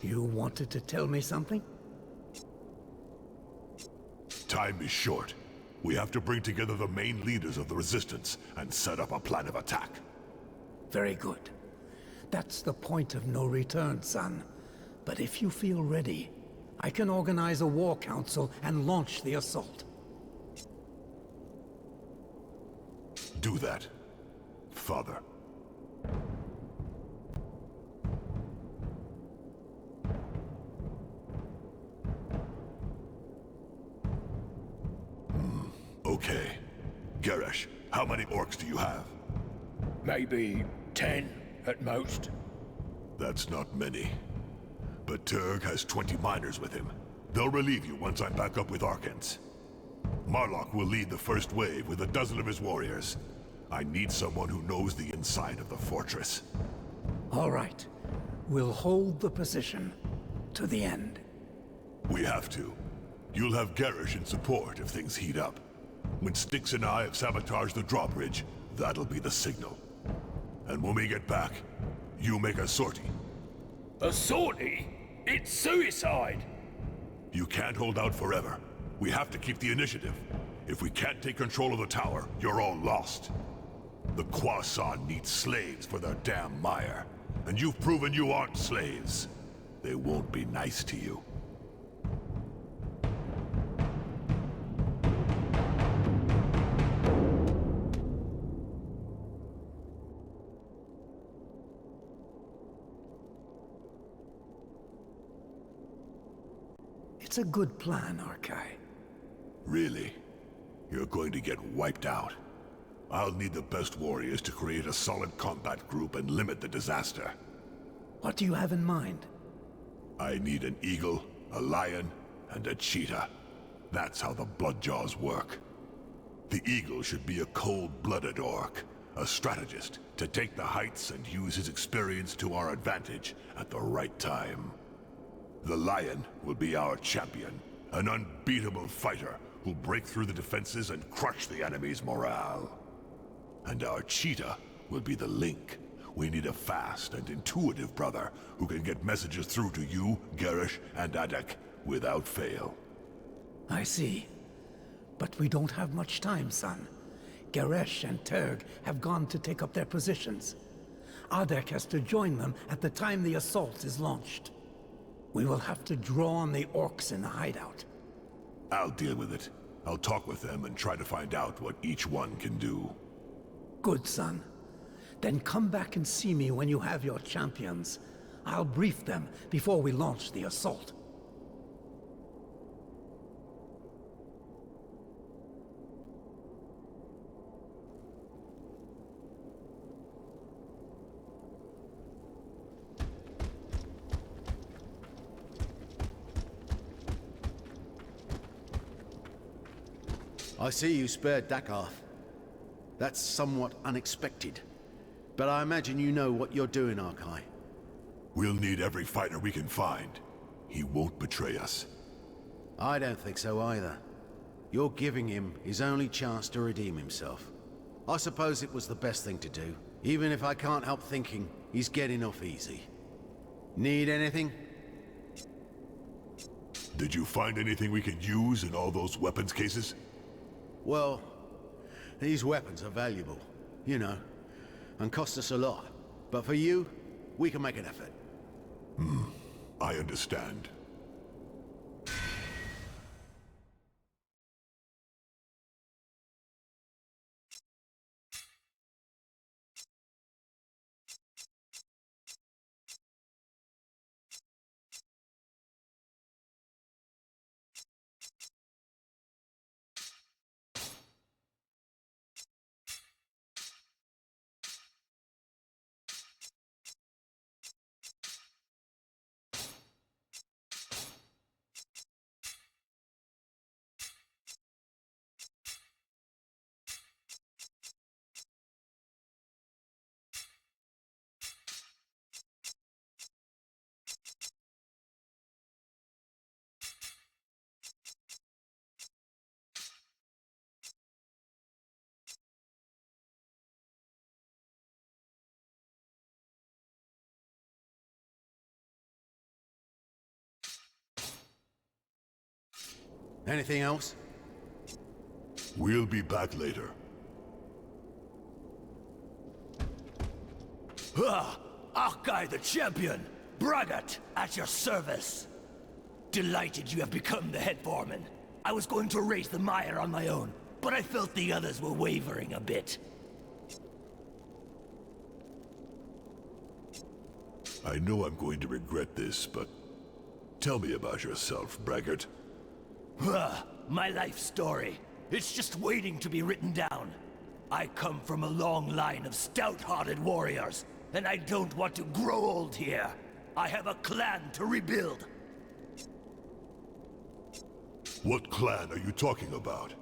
You wanted to tell me something? Time is short. We have to bring together the main leaders of the Resistance and set up a plan of attack. Very good. That's the point of no return, son. But if you feel ready, I can organize a war council and launch the assault. Do that, Father. Okay. Garrosh, how many orcs do you have? Maybe 10 at most. That's not many. But Turg has 20 miners with him. They'll relieve you once I'm back up with Archons. Marlock will lead the first wave with a dozen of his warriors. I need someone who knows the inside of the fortress. All right. We'll hold the position to the end. We have to. You'll have Garrosh in support if things heat up. When Styx and I have sabotaged the drawbridge, that'll be the signal. And when we get back, you make a sortie. A sortie? It's suicide! You can't hold out forever. We have to keep the initiative. If we can't take control of the tower, you're all lost. The Khoisan need slaves for their damn mire. And you've proven you aren't slaves. They won't be nice to you. It's a good plan, Arkai. Really? You're going to get wiped out. I'll need the best warriors to create a solid combat group and limit the disaster. What do you have in mind? I need an eagle, a lion, and a cheetah. That's how the Bloodjaws work. The eagle should be a cold-blooded orc, a strategist, to take the heights and use his experience to our advantage at the right time. The lion will be our champion, an unbeatable fighter who'll break through the defenses and crush the enemy's morale. And our cheetah will be the link. We need a fast and intuitive brother who can get messages through to you, Garrosh, and Adek without fail. I see. But we don't have much time, son. Garrosh and Turg have gone to take up their positions. Adek has to join them at the time the assault is launched. We will have to draw on the orcs in the hideout. I'll deal with it. I'll talk with them and try to find out what each one can do. Good, son. Then come back and see me when you have your champions. I'll brief them before we launch the assault. I see you spared Dakarth. That's somewhat unexpected. But I imagine you know what you're doing, Arkai. We'll need every fighter we can find. He won't betray us. I don't think so either. You're giving him his only chance to redeem himself. I suppose it was the best thing to do, even if I can't help thinking he's getting off easy. Need anything? Did you find anything we can use in all those weapons cases? Well, these weapons are valuable, you know, and cost us a lot. But for you, we can make an effort. I understand. Anything else? We'll be back later. Arkai the champion! Bragat, at your service! Delighted you have become the head foreman. I was going to raise the mire on my own, but I felt the others were wavering a bit. I know I'm going to regret this, but tell me about yourself, Braggart. My life story. It's just waiting to be written down. I come from a long line of stout-hearted warriors, and I don't want to grow old here. I have a clan to rebuild. What clan are you talking about?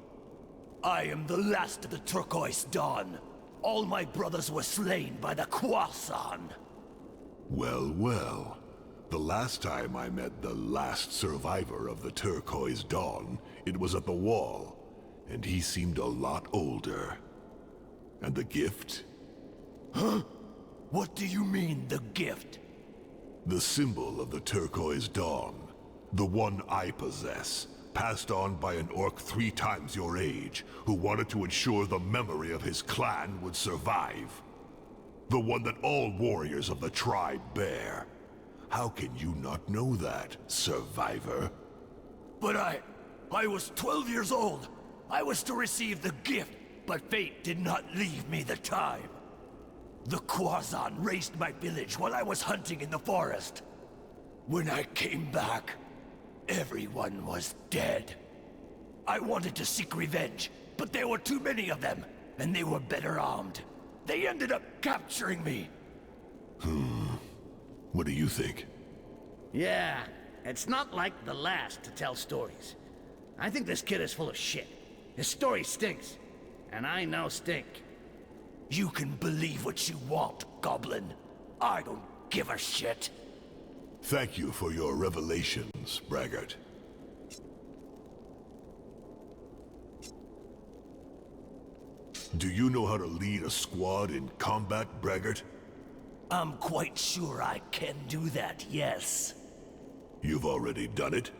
I am the last of the Turquoise Dawn. All my brothers were slain by the Quasan. Well, well. The last time I met the last survivor of the Turquoise Dawn, it was at the Wall, and he seemed a lot older. And the gift? Huh? What do you mean, the gift? The symbol of the Turquoise Dawn. The one I possess. Passed on by an orc 3 times your age, who wanted to ensure the memory of his clan would survive. The one that all warriors of the tribe bear. How can you not know that, survivor? But I was 12 years old. I was to receive the gift, but fate did not leave me the time. The Quasan razed my village while I was hunting in the forest. When I came back, everyone was dead. I wanted to seek revenge, but there were too many of them, and they were better armed. They ended up capturing me. What do you think? Yeah, it's not like the last to tell stories. I think this kid is full of shit. His story stinks, and I know stink. You can believe what you want, Goblin. I don't give a shit. Thank you for your revelations, Braggart. Do you know how to lead a squad in combat, Braggart? I'm quite sure I can do that, yes. You've already done it?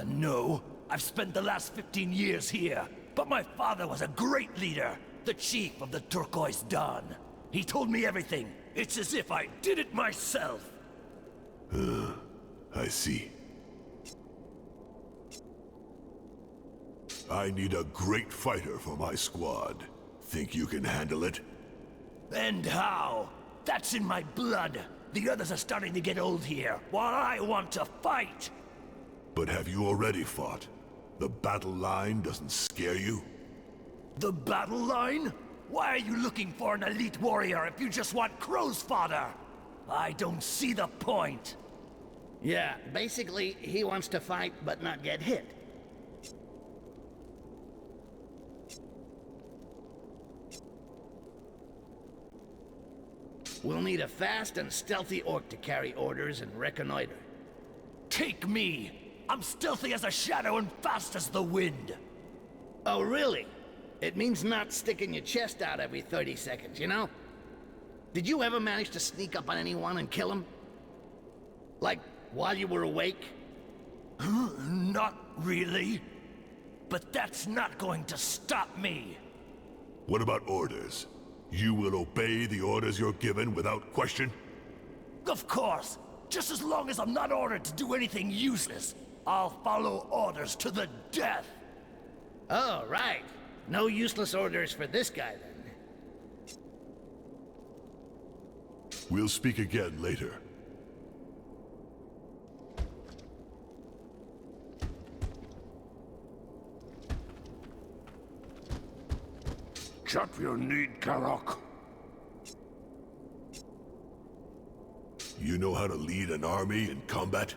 No. I've spent the last 15 years here, but my father was a great leader, the chief of the Turquoise Dawn. He told me everything. It's as if I did it myself. I see. I need a great fighter for my squad. Think you can handle it? And how? That's in my blood. The others are starting to get old here, while I want to fight. But have you already fought? The battle line doesn't scare you? The battle line? Why are you looking for an elite warrior if you just want crow's fodder? I don't see the point. Yeah, basically, he wants to fight but not get hit. We'll need a fast and stealthy orc to carry orders and reconnoiter. Take me! I'm stealthy as a shadow and fast as the wind. Oh, really? It means not sticking your chest out every 30 seconds, you know? Did you ever manage to sneak up on anyone and kill him? Like, while you were awake? Not really. But that's not going to stop me. What about orders? You will obey the orders you're given without question? Of course. Just as long as I'm not ordered to do anything useless, I'll follow orders to the death. Oh, right. No useless orders for this guy, then. We'll speak again later. Chop your need, Karok. You know how to lead an army in combat?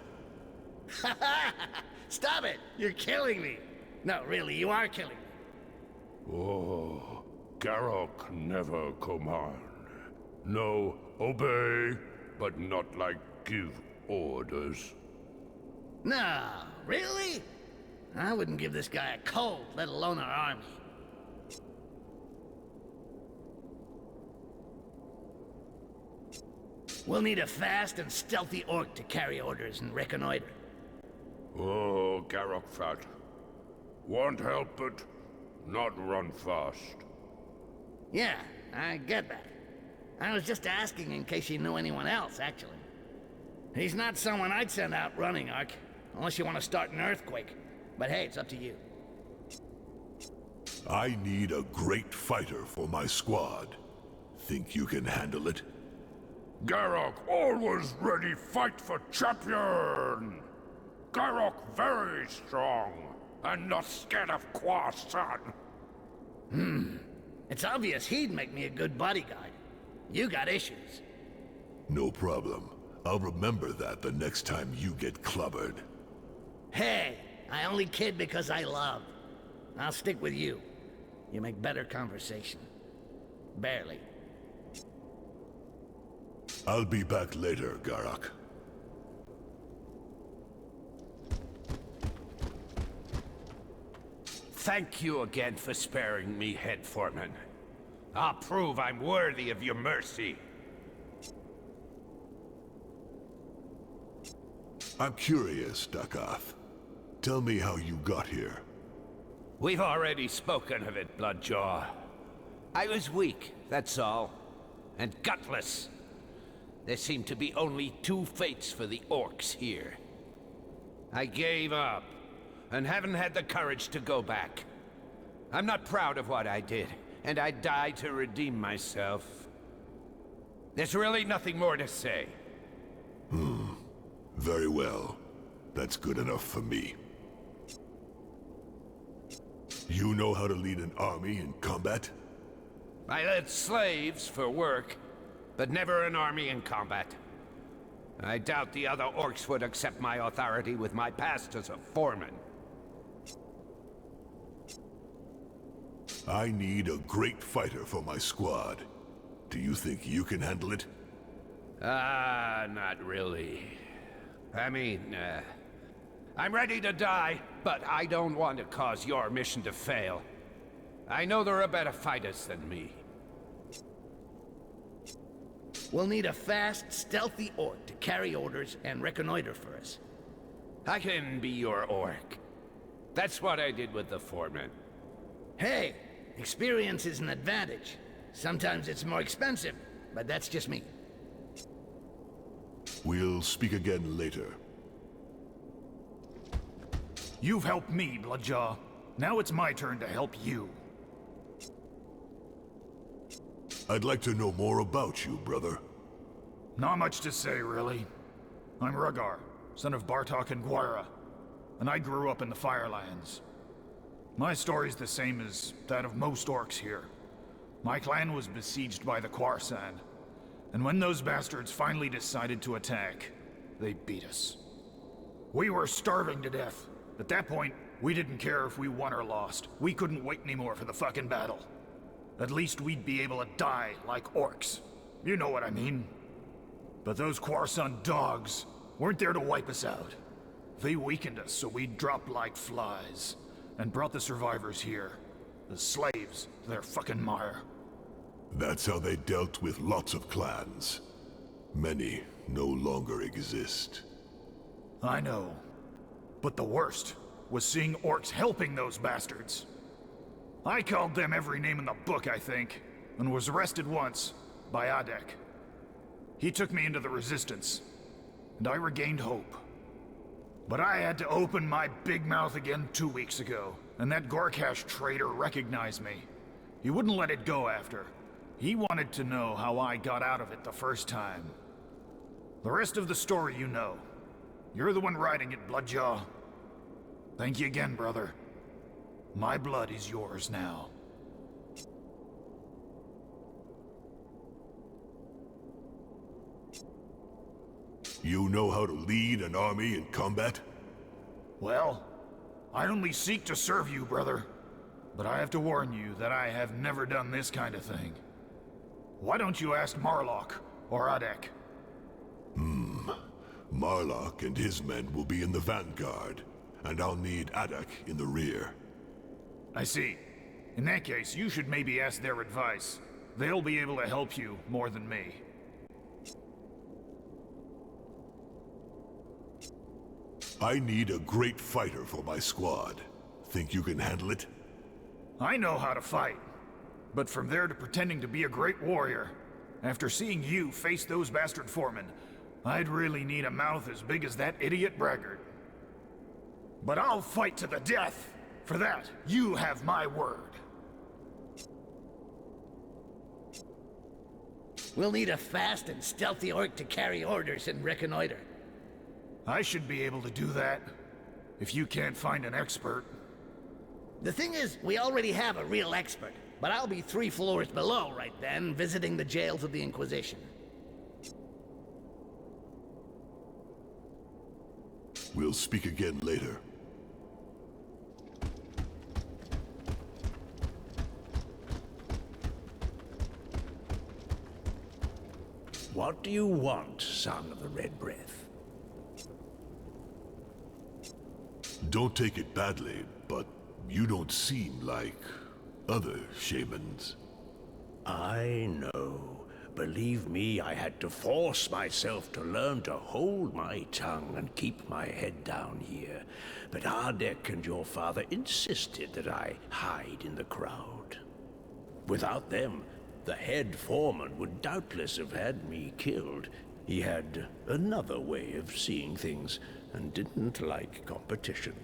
Stop it! You're killing me! No, really, you are killing me. Oh, Garok never command. No, obey, but not like give orders. No, really? I wouldn't give this guy a cold, let alone our army. We'll need a fast and stealthy orc to carry orders and reconnoiter. Oh, Garok Fat, Want help, but not run fast. Yeah, I get that. I was just asking in case you knew anyone else, actually. He's not someone I'd send out running, Ark. Unless you want to start an earthquake. But hey, it's up to you. I need a great fighter for my squad. Think you can handle it? Garok always ready fight for champion! Garok very strong, and not scared of Kwa-san. It's obvious he'd make me a good bodyguard. You got issues. No problem. I'll remember that the next time you get clubbered. Hey, I only kid because I love. I'll stick with you. You make better conversation. Barely. I'll be back later, Garok. Thank you again for sparing me, Head Foreman. I'll prove I'm worthy of your mercy. I'm curious, Dakath. Tell me how you got here. We've already spoken of it, Bloodjaw. I was weak, that's all. And gutless. There seemed to be only two fates for the orcs here. I gave up, and haven't had the courage to go back. I'm not proud of what I did, and I died to redeem myself. There's really nothing more to say. Very well. That's good enough for me. You know how to lead an army in combat? I led slaves for work, but never an army in combat. I doubt the other orcs would accept my authority with my past as a foreman. I need a great fighter for my squad. Do you think you can handle it? Not really. I mean, I'm ready to die, but I don't want to cause your mission to fail. I know there are better fighters than me. We'll need a fast, stealthy orc to carry orders and reconnoiter for us. I can be your orc. That's what I did with the foreman. Hey, experience is an advantage. Sometimes it's more expensive, but that's just me. We'll speak again later. You've helped me, Bloodjaw. Now it's my turn to help you. I'd like to know more about you, brother. Not much to say, really. I'm Rhaegar, son of Bartok and Guaira, and I grew up in the Firelands. My story's the same as that of most orcs here. My clan was besieged by the Kwa-san, and when those bastards finally decided to attack, they beat us. We were starving to death. At that point, we didn't care if we won or lost. We couldn't wait anymore for the fucking battle. At least we'd be able to die like orcs. You know what I mean. But those Kwa-san dogs weren't there to wipe us out. They weakened us so we dropped like flies, and brought the survivors here, as slaves to their fucking mire. That's how they dealt with lots of clans. Many no longer exist. I know. But the worst was seeing orcs helping those bastards. I called them every name in the book, I think, and was arrested once by Adek. He took me into the Resistance, and I regained hope. But I had to open my big mouth again 2 weeks ago, and that Gorkash traitor recognized me. He wouldn't let it go after. He wanted to know how I got out of it the first time. The rest of the story you know. You're the one writing it, Bloodjaw. Thank you again, brother. My blood is yours now. You know how to lead an army in combat? Well, I only seek to serve you, brother. But I have to warn you that I have never done this kind of thing. Why don't you ask Marlock or Adek? Marlock and his men will be in the vanguard, and I'll need Adek in the rear. I see. In that case, you should maybe ask their advice. They'll be able to help you more than me. I need a great fighter for my squad. think you can handle it? I know how to fight. But from there to pretending to be a great warrior, after seeing you face those bastard foremen, I'd really need a mouth as big as that idiot braggart. But I'll fight to the death. For that, you have my word. We'll need a fast and stealthy orc to carry orders and reconnoiter. I should be able to do that, if you can't find an expert. The thing is, we already have a real expert, but I'll be 3 floors below right then, visiting the jails of the Inquisition. We'll speak again later. What do you want, son of the Red Breath? Don't take it badly, but you don't seem like other shamans. I know. Believe me, I had to force myself to learn to hold my tongue and keep my head down here. But Ardek and your father insisted that I hide in the crowd. Without them, the head foreman would doubtless have had me killed. He had another way of seeing things and didn't like competition.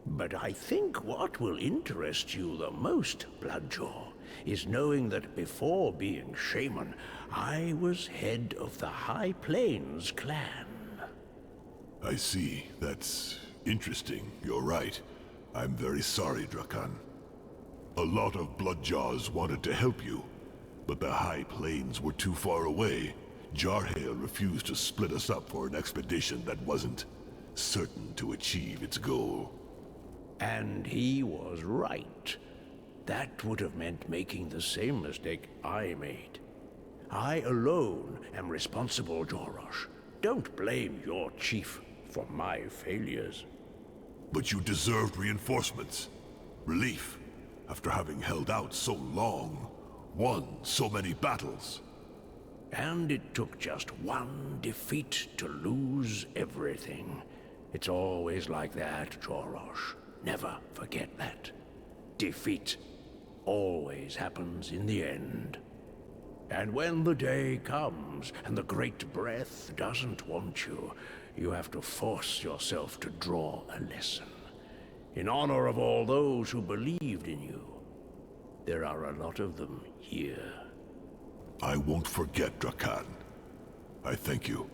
But I think what will interest you the most, Bloodjaw, is knowing that before being shaman, I was head of the High Plains clan. I see. That's interesting. You're right. I'm very sorry, Drakan. A lot of Bloodjaws wanted to help you, but the High Plains were too far away. Jarhail refused to split us up for an expedition that wasn't certain to achieve its goal. And he was right. That would have meant making the same mistake I made. I alone am responsible, Jorosh. Don't blame your chief for my failures. But you deserved reinforcements. Relief, after having held out so long, won so many battles. And it took just one defeat to lose everything. It's always like that, Jorosh. Never forget that. Defeat always happens in the end. And when the day comes and the Great Breath doesn't want you, you have to force yourself to draw a lesson. In honor of all those who believed in you. There are a lot of them here. I won't forget, Drakan. I thank you.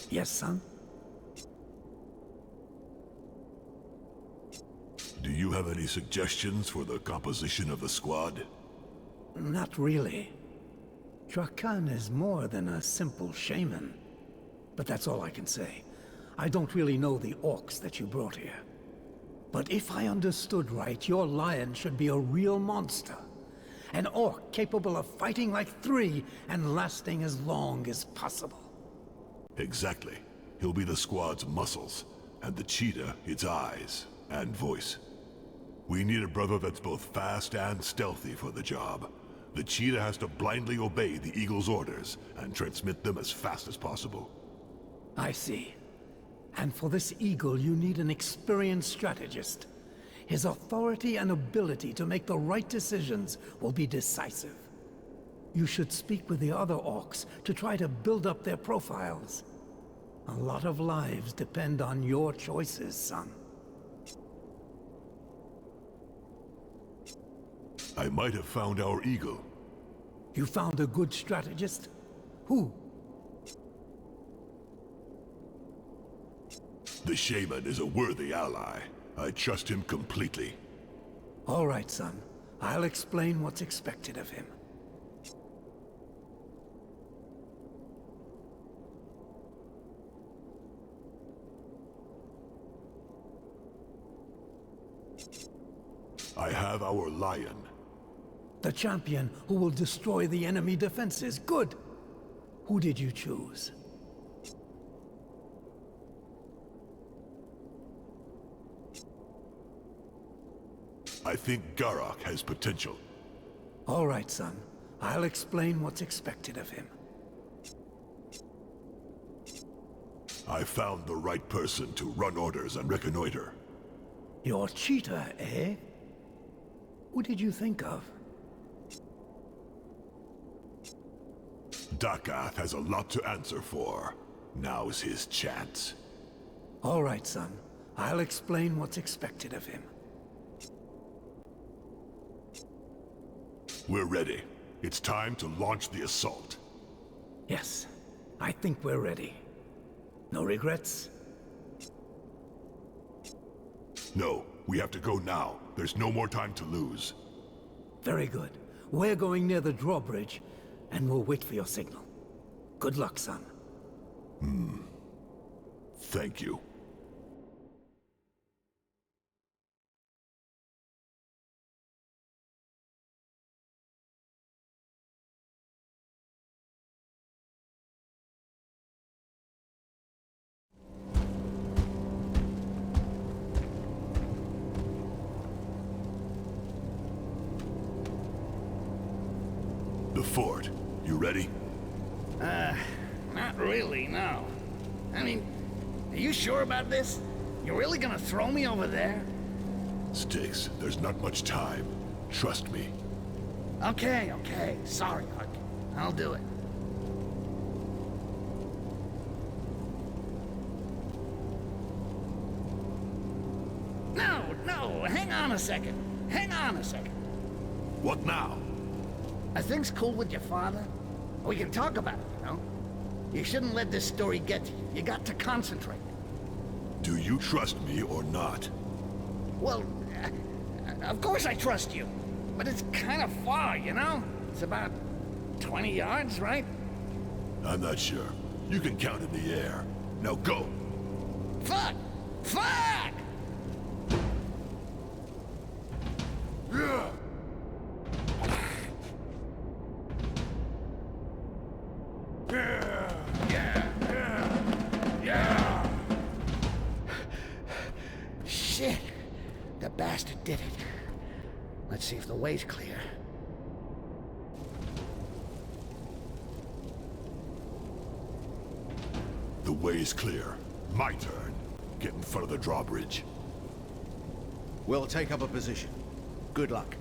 Yes, son? Do you have any suggestions for the composition of the squad? Not really. Drakan is more than a simple shaman. But that's all I can say. I don't really know the orcs that you brought here. But if I understood right, your lion should be a real monster. An orc capable of fighting like 3 and lasting as long as possible. Exactly. He'll be the squad's muscles, and the cheetah its eyes and voice. We need a brother that's both fast and stealthy for the job. The cheetah has to blindly obey the eagle's orders and transmit them as fast as possible. I see. And for this eagle, you need an experienced strategist. His authority and ability to make the right decisions will be decisive. You should speak with the other orcs to try to build up their profiles. A lot of lives depend on your choices, son. I might have found our eagle. You found a good strategist? Who? The shaman is a worthy ally. I trust him completely. All right, son. I'll explain what's expected of him. I have our lion. The champion who will destroy the enemy defenses. Good! Who did you choose? I think Garok has potential. All right, son. I'll explain what's expected of him. I found the right person to run orders and reconnoiter. Your cheetah, eh? Who did you think of? Dakath has a lot to answer for. Now's his chance. All right, son. I'll explain what's expected of him. We're ready. It's time to launch the assault. Yes, I think we're ready. No regrets? No, we have to go now. There's no more time to lose. Very good. We're going near the drawbridge, and we'll wait for your signal. Good luck, son. Thank you. The fort. You ready? Not really, no. I mean, are you sure about this? You really gonna throw me over there? Styx, there's not much time. Trust me. Okay, okay. Sorry, Huck. I'll do it. No, hang on a second. Hang on a second. What now? Are things cool with your father? We can talk about it, you know? You shouldn't let this story get to you. You got to concentrate. Do you trust me or not? Well, of course I trust you. But it's kind of far, you know? It's about 20 yards, right? I'm not sure. You can count in the air. Now go! Fuck! Fuck! Shit! The bastard did it. Let's see if the way's clear. The way's clear. My turn. Get in front of the drawbridge. We'll take up a position. Good luck.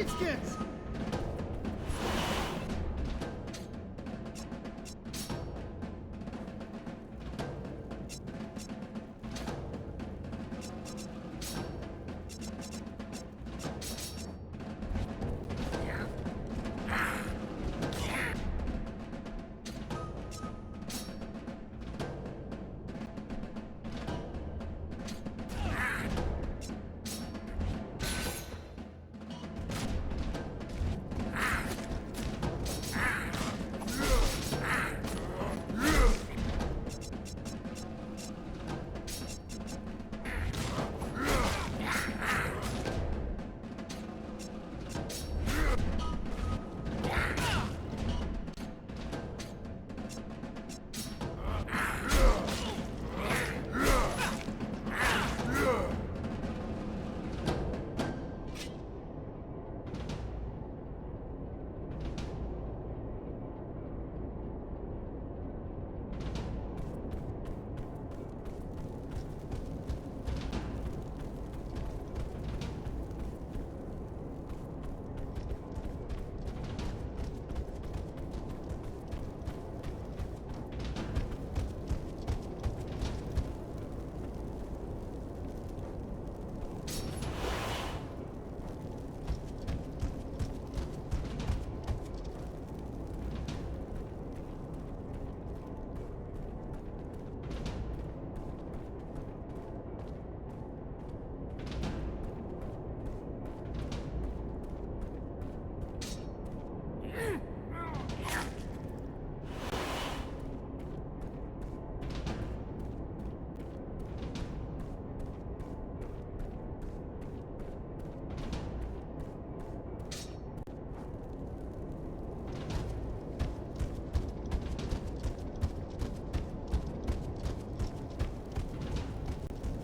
skins!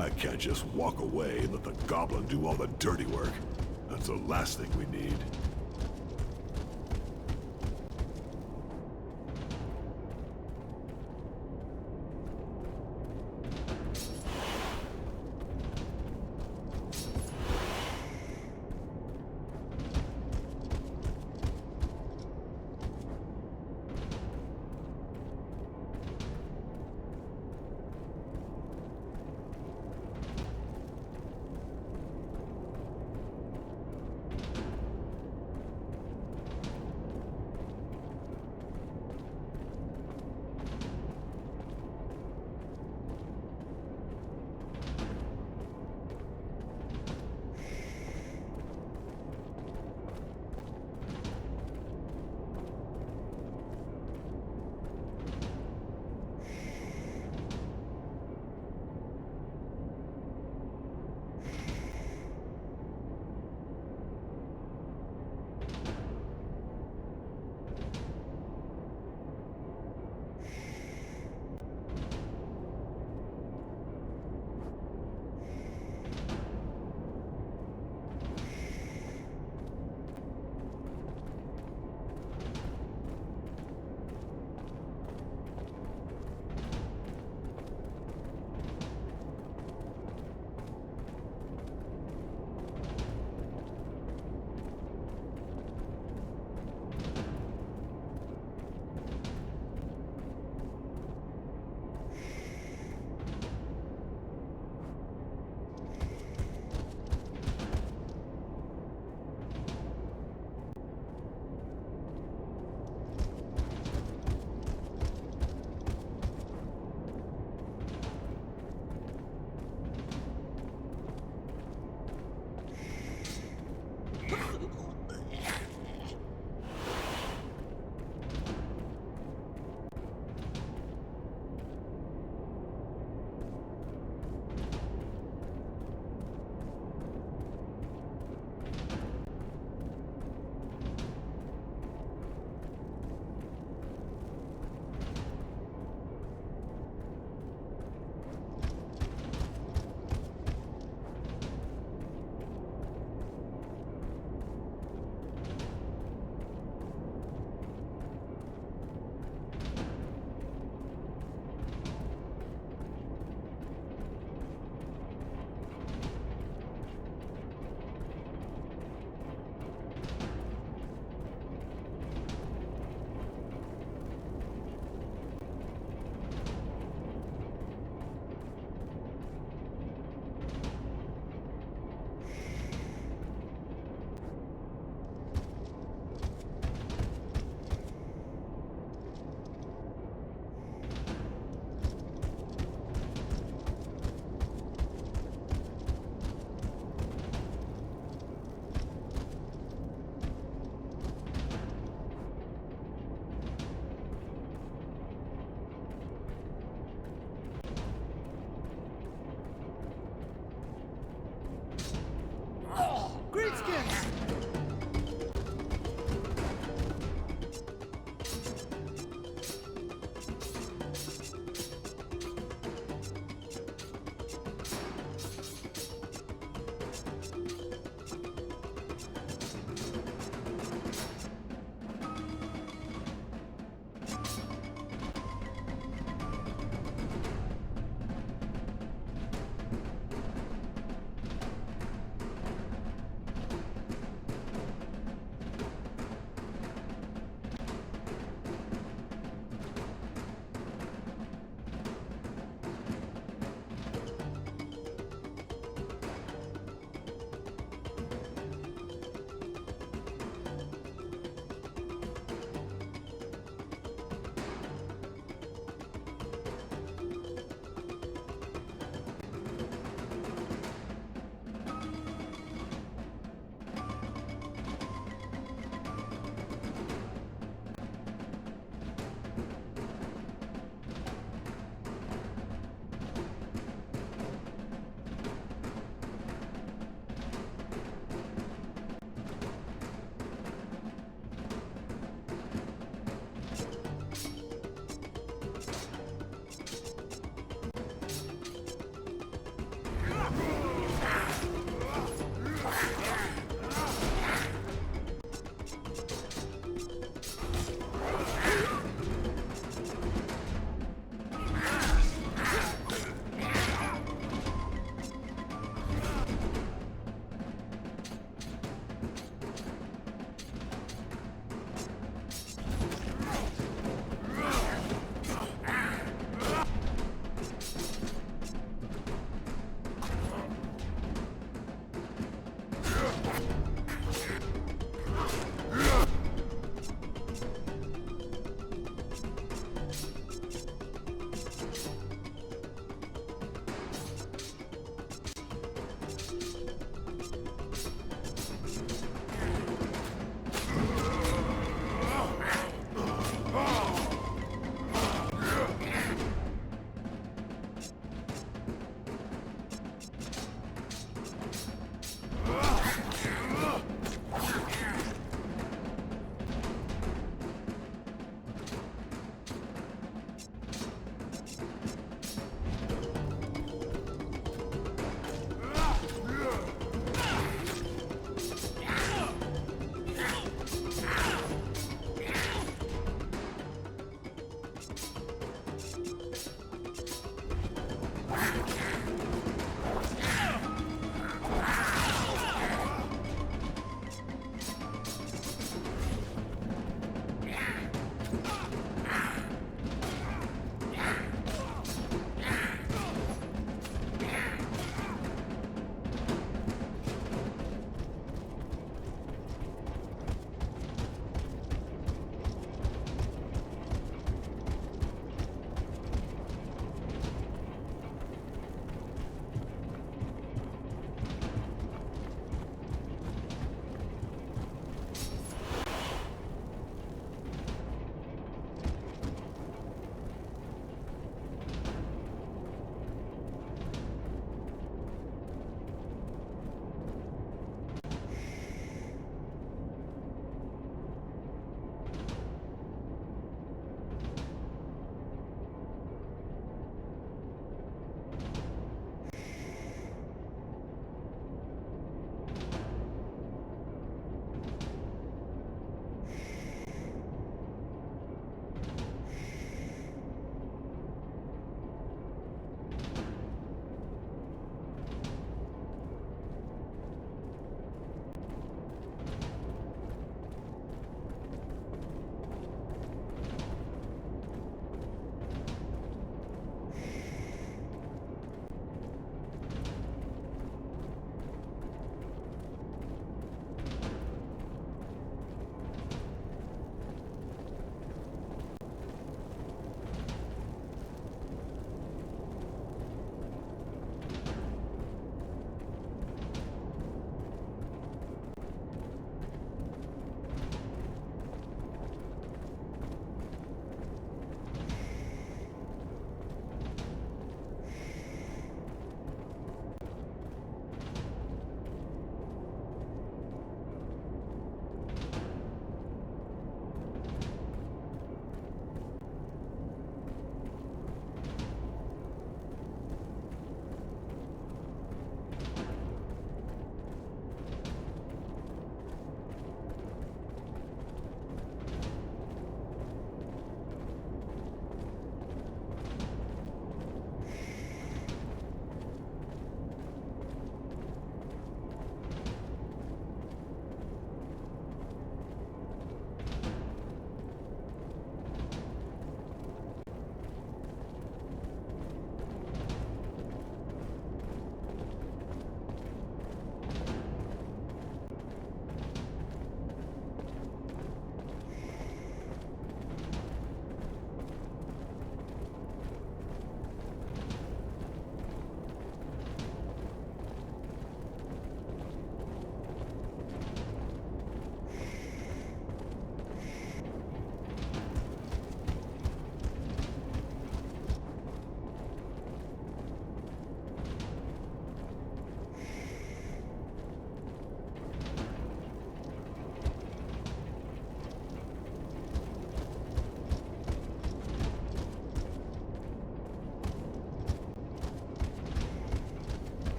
I can't just walk away and let the goblin do all the dirty work. That's the last thing we need.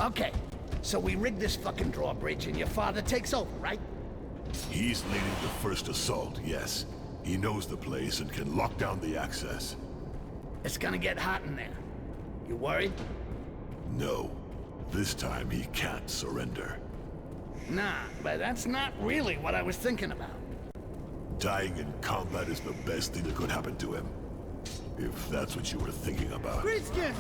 Okay, so we rig this fucking drawbridge and your father takes over, right? He's leading the first assault, yes. He knows the place and can lock down the access. It's gonna get hot in there. You worried? No. This time he can't surrender. Nah, but that's not really what I was thinking about. Dying in combat is the best thing that could happen to him. If that's what you were thinking about. Greenskins!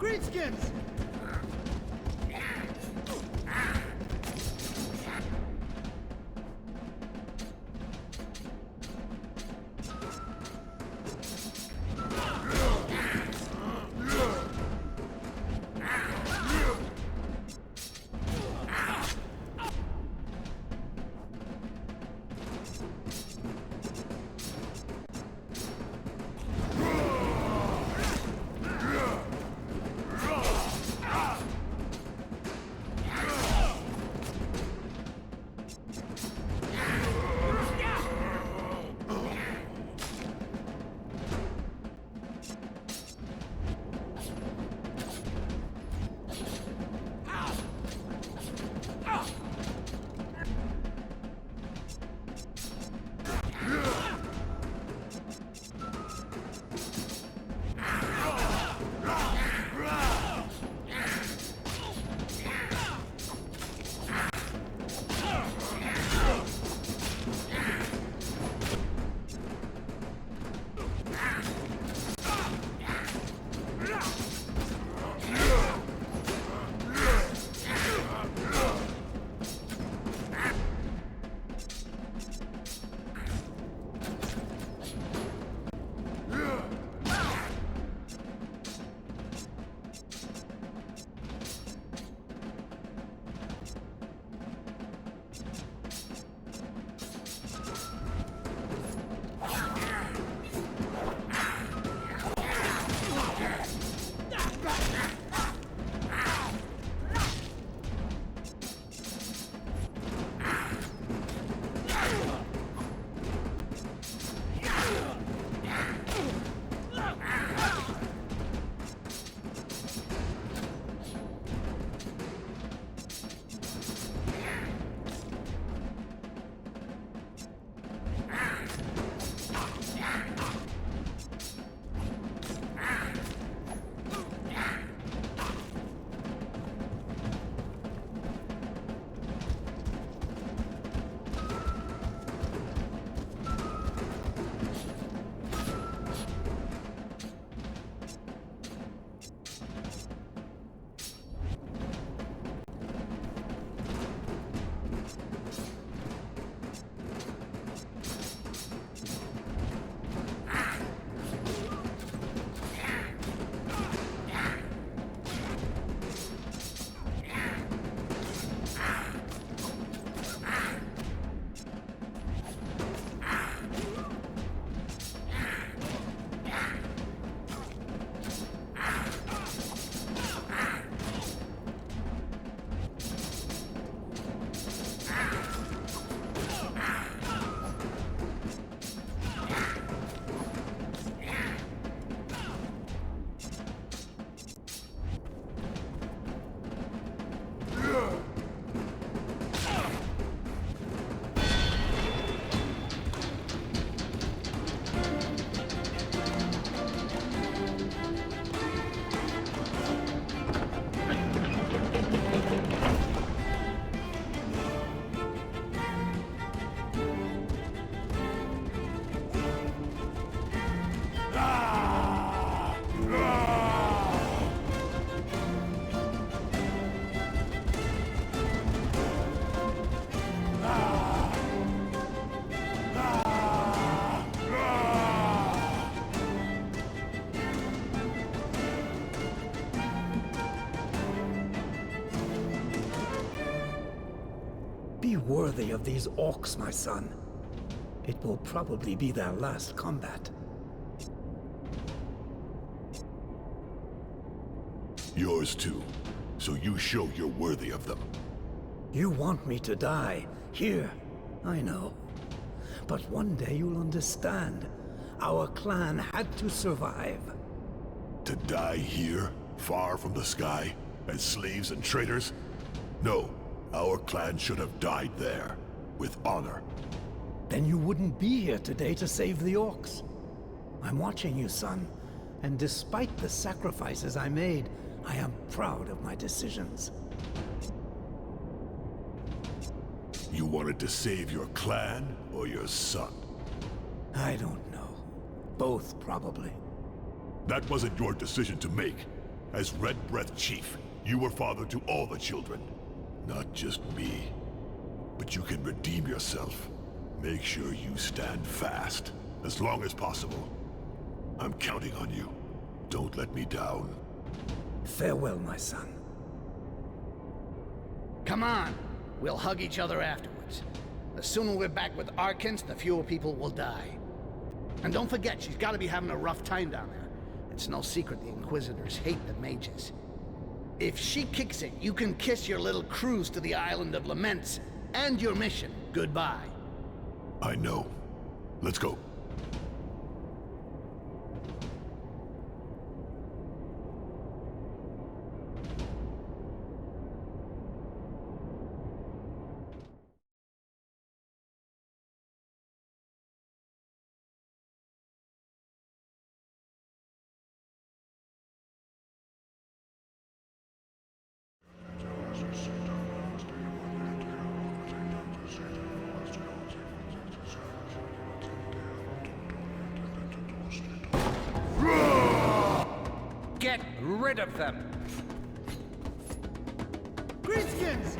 Greenskins! unworthy of these orcs, my son. It will probably be their last combat. Yours too. So you show you're worthy of them. You want me to die. Here, I know. But one day you'll understand. Our clan had to survive. To die here, far from the sky, as slaves and traitors? No, our clan should have died there, with honor. Then you wouldn't be here today to save the orcs. I'm watching you, son, and despite the sacrifices I made, I am proud of my decisions. You wanted to save your clan or your son? I don't know. Both, probably. That wasn't your decision to make. As Red Breath Chief, you were father to all the children. Not just me. But you can redeem yourself. Make sure you stand fast, as long as possible. I'm counting on you. Don't let me down. Farewell, my son. Come on. We'll hug each other afterwards. The sooner we're back with Arkans, the fewer people will die. And don't forget, she's gotta be having a rough time down there. It's no secret the Inquisitors hate the mages. If she kicks it, you can kiss your little cruise to the Island of Laments, and your mission goodbye. I know. Let's go. Get rid of them! Greenskins!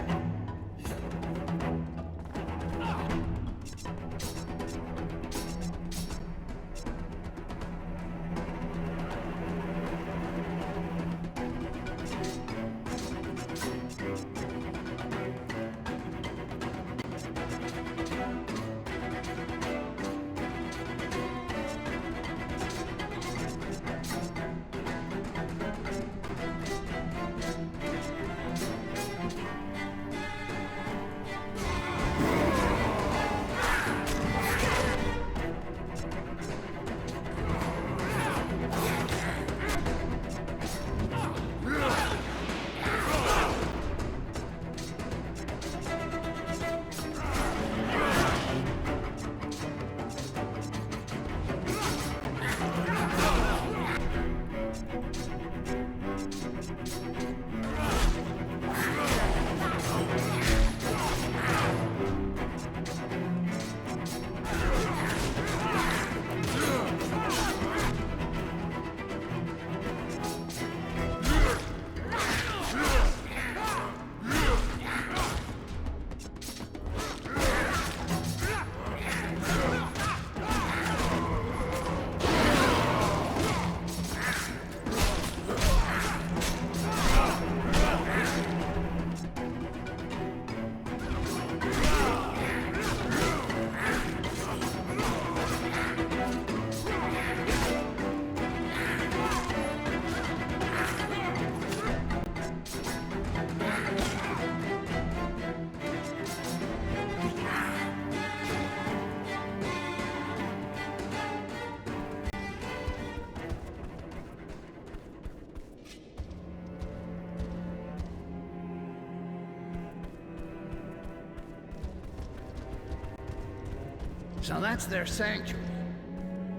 So that's their sanctuary.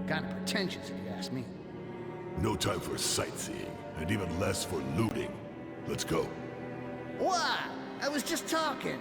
Kind of pretentious, if you ask me. No time for sightseeing, and even less for looting. Let's go. What? I was just talking.